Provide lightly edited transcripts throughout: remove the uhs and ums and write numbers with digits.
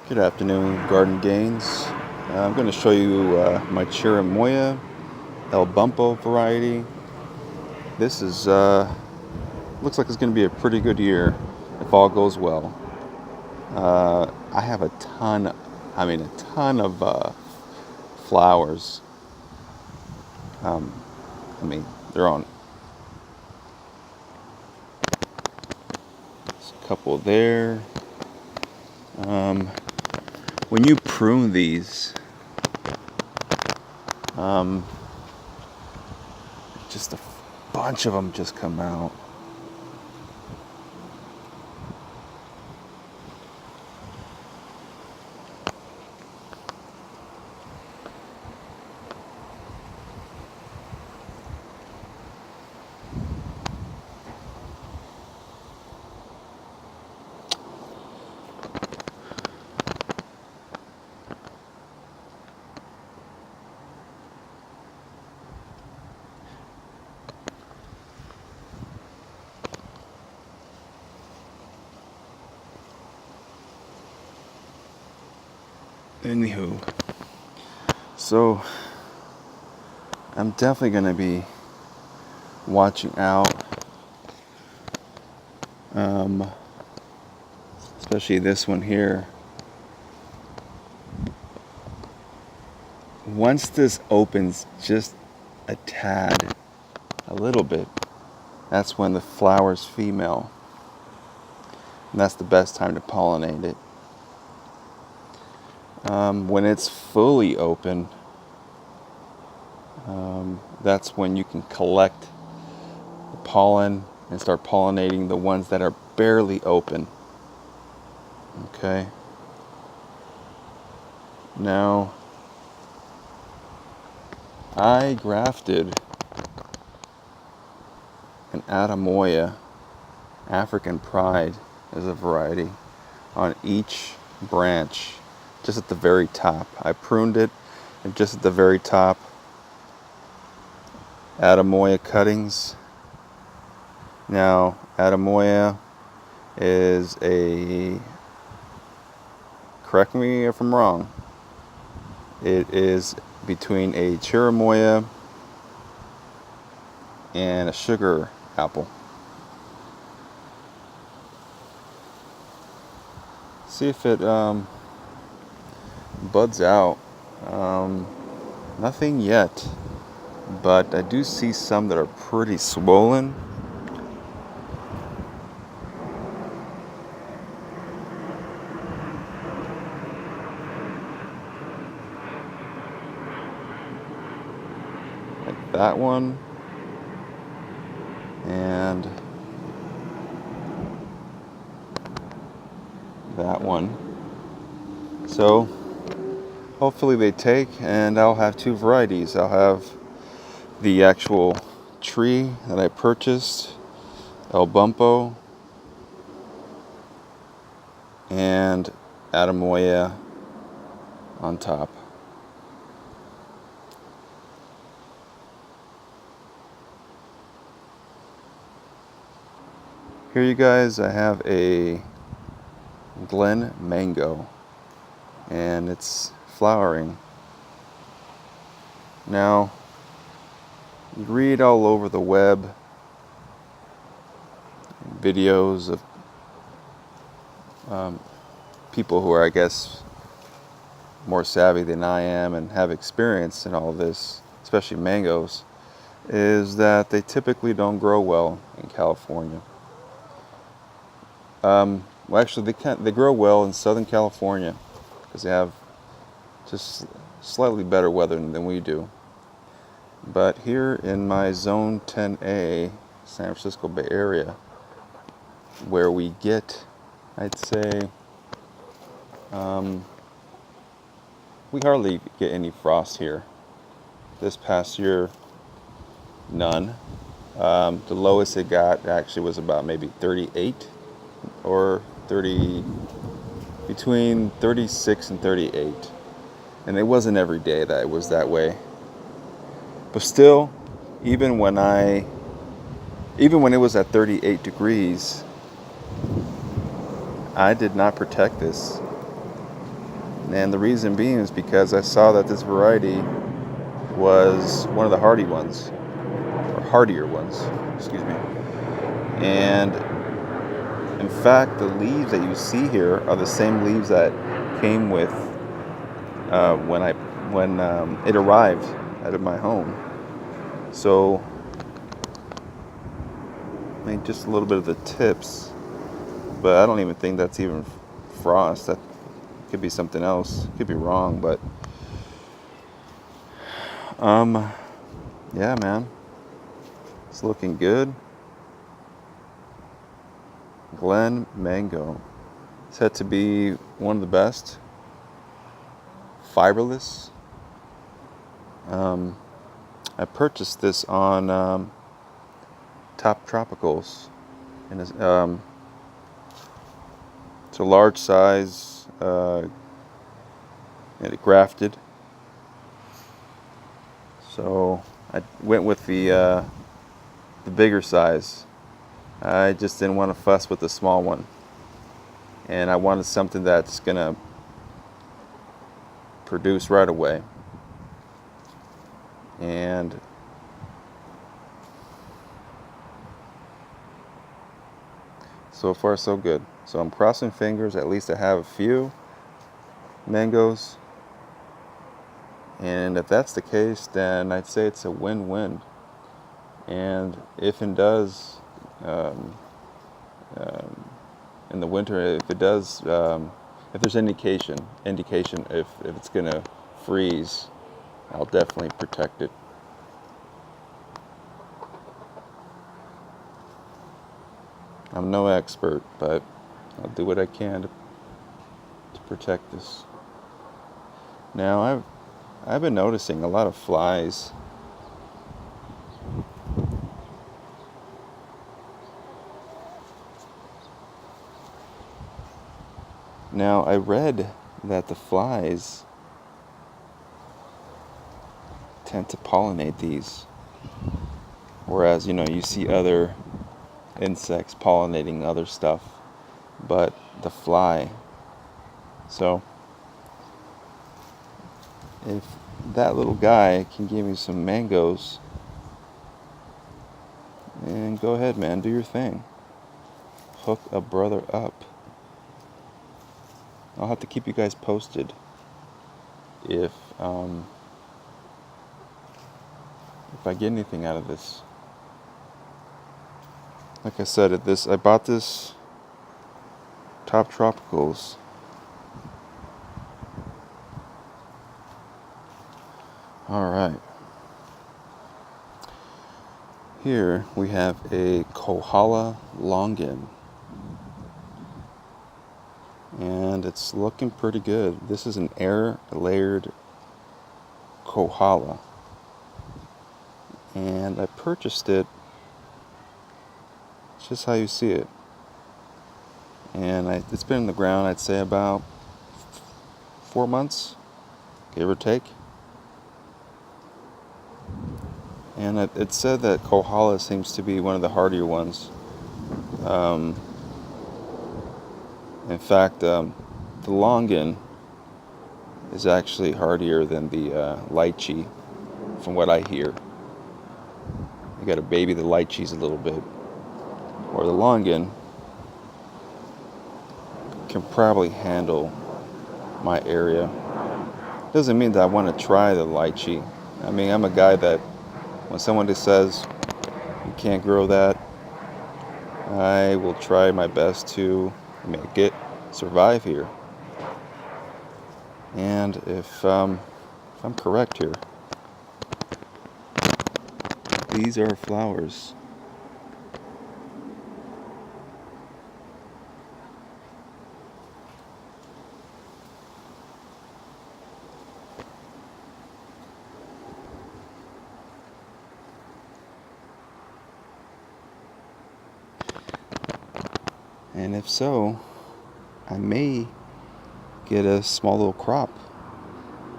Good afternoon, Garden Gains. I'm going to show you my Cherimoya Bumpo variety. This is looks like it's going to be a pretty good year if all goes well. I have a ton of flowers. They're on. There's a couple there. When you prune these, just a bunch of them just come out. Anywho, so I'm definitely going to be watching out, especially this one here. Once this opens just a tad, a little bit, that's when the flower's female, and that's the best time to pollinate it. When it's fully open, that's when you can collect the pollen and start pollinating the ones that are barely open. Okay. Now, I grafted an Cherimoya African Pride as a variety on each branch, just at the very top. I pruned it, and just at the very top, Cherimoya cuttings. Now, Cherimoya is correct me if I'm wrong, it is between a Cherimoya and a sugar apple. See if it buds out. Nothing yet, but I do see some that are pretty swollen. Like that one. And that one. So hopefully they take, and I'll have two varieties. I'll have the actual tree that I purchased, Bumpo, and Cherimoya on top. Here you guys, I have a Glen mango, and it's flowering. Now, you read all over the web videos of people who are, I guess, more savvy than I am and have experience in all this, especially mangoes, is that they typically don't grow well in California. Well, actually, they grow well in Southern California because they have just slightly better weather than we do. But here in my Zone 10A, San Francisco Bay Area, where we get, I'd say, we hardly get any frost here. This past year, none. The lowest it got actually was about maybe 38 or 30, between 36 and 38. And it wasn't every day that it was that way. But still, even when it was at 38 degrees, I did not protect this. And the reason being is because I saw that this variety was one of the hardy ones, or hardier ones, excuse me. And in fact, the leaves that you see here are the same leaves that came with when it arrived at my home. So, I mean, just a little bit of the tips, but I don't even think that's even frost. That could be something else. Could be wrong, but yeah, man, it's looking good. Glen Mango. It's said to be one of the best. Fiberless. I purchased this on Top Tropicals, and it's a large size, and it grafted. So I went with the bigger size. I just didn't want to fuss with the small one, and I wanted something that's gonna produce right away. And so far so good. So I'm crossing fingers, at least I have a few mangoes. And if that's the case, then I'd say it's a win-win. And if it does, in the winter, if it does, if there's indication if it's gonna freeze, I'll definitely protect it. I'm no expert, but I'll do what I can to protect this. Now I've been noticing a lot of flies. Now I read that the flies tend to pollinate these, whereas you see other insects pollinating other stuff, but the fly. So if that little guy can give me some mangoes, and go ahead, man, do your thing. Hook a brother up. I'll have to keep you guys posted if I get anything out of this. Like I said, I bought this Top Tropicals. All right. Here we have a Kohala Longan. And it's looking pretty good. This is an air layered Kohala. And I purchased it. It's just how you see it. And it's been in the ground, I'd say about 4 months, give or take. And it said that Kohala seems to be one of the hardier ones. In fact, the Longan is actually hardier than the lychee, from what I hear. You got to baby the lychees a little bit, or the Longan can probably handle my area. Doesn't mean that I want to try the lychee. I mean, I'm a guy that when someone says you can't grow that, I will try my best to make it survive here. And if I'm correct here, these are flowers. And if so, I may get a small little crop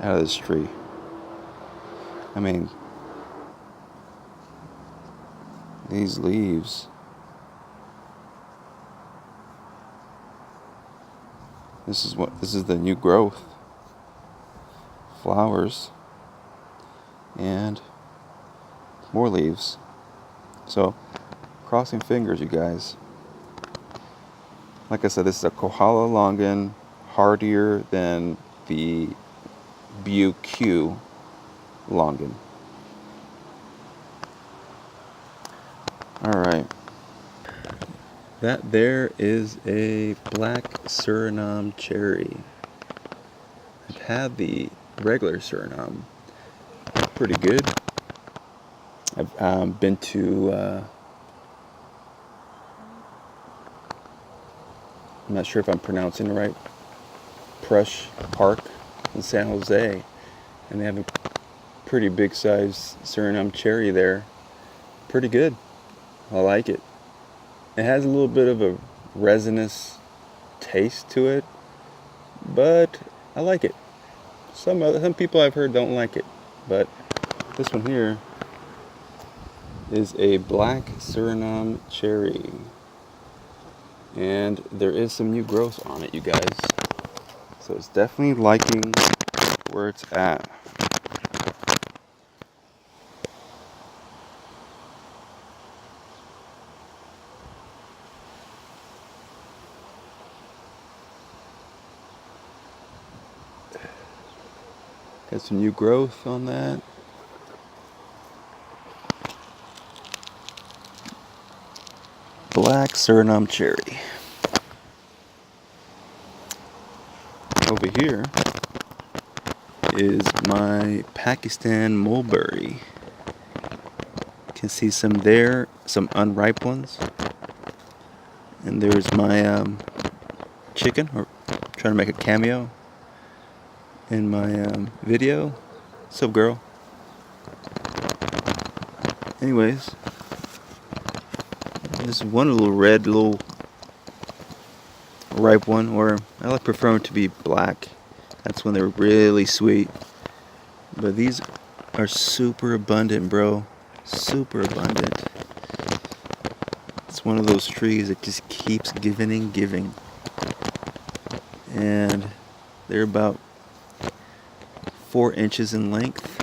out of this tree. I mean, these leaves, this is the new growth. flowers and more leaves. So, crossing fingers, you guys. Like I said, this is a Kohala Longan, hardier than the BQ Longan. Alright. That there is a black Surinam cherry. I've had the regular Surinam. Pretty good. I've been to, I'm not sure if I'm pronouncing it right, Prush Park in San Jose. And they have a pretty big sized Surinam cherry there. Pretty good. I like it. It has a little bit of a resinous taste to it, but I like it. Some people I've heard don't like it, but this one here is a black Surinam cherry, and there is some new growth on it, you guys. So it's definitely liking where it's at. Got some new growth on that. Black Surinam cherry. Over here is my Pakistan Mulberry. You can see some there, some unripe ones. And there's my chicken, or trying to make a cameo in my video. What's up, girl? Anyways, this one little red, little ripe one, or I prefer them to be black. That's when they're really sweet. But these are super abundant, bro. Super abundant. It's one of those trees that just keeps giving and giving. And they're about 4 inches in length.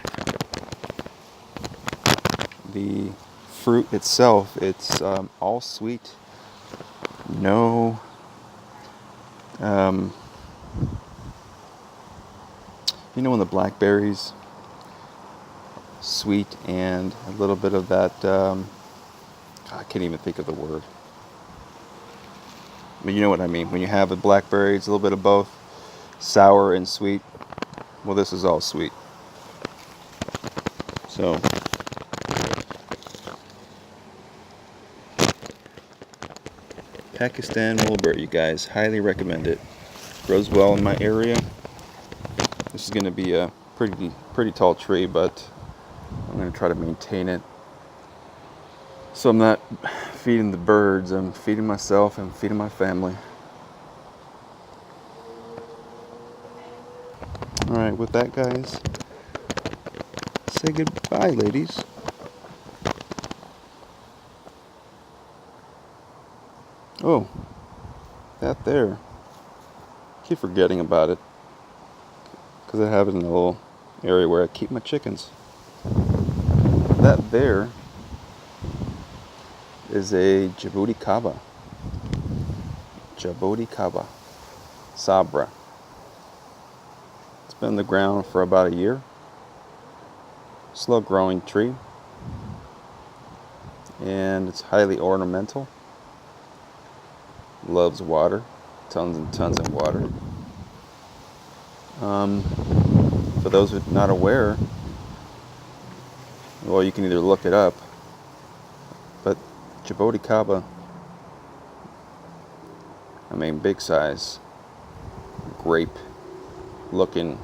The fruit itself, it's all sweet. No, you know when the blackberries, sweet and a little bit of that, I can't even think of the word. But you know what I mean. When you have a blackberry, it's a little bit of both, sour and sweet. Well, this is all sweet. So, Pakistan Mulberry, you guys, highly recommend it. Grows well in my area. This is going to be a pretty tall tree, but I'm going to try to maintain it. So I'm not feeding the birds, I'm feeding myself and feeding my family. Alright, with that, guys, say goodbye, ladies. Oh, that there. Keep forgetting about it, because I have it in a little area where I keep my chickens. That there is a Jabuticaba. Jabuticaba. Sabra. It's been in the ground for about a year. Slow growing tree. And it's highly ornamental. Loves water. Tons and tons of water. For those who are not aware, well, you can either look it up, but Jabuticaba, I mean, big size, grape looking.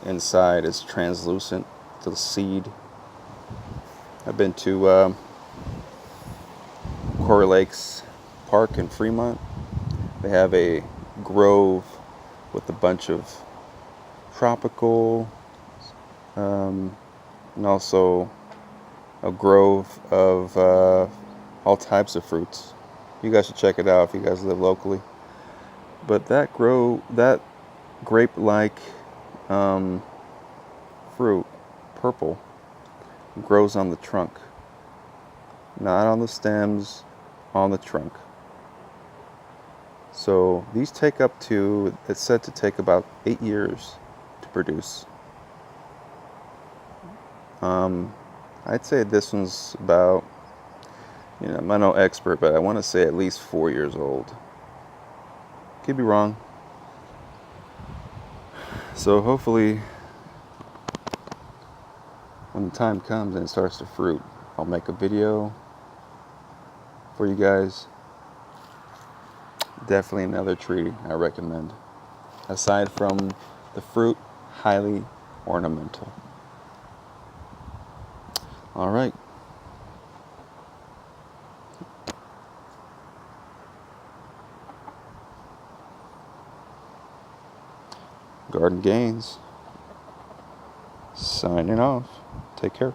Inside is translucent to the seed. I've been to Quarry Lakes Park in Fremont. They have a grove with a bunch of tropical, and also a grove of all types of fruits. You guys should check it out if you guys live locally. But that grape-like fruit, purple, grows on the trunk. Not on the stems, on the trunk. So these take up to, it's said to take about 8 years to produce. I'd say this one's about, I'm no expert, but I want to say at least 4 years old. Could be wrong. So hopefully, when the time comes and it starts to fruit, I'll make a video for you guys. Definitely another tree I recommend. Aside from the fruit, highly ornamental. All right. Garden Gains. Signing off. Take care.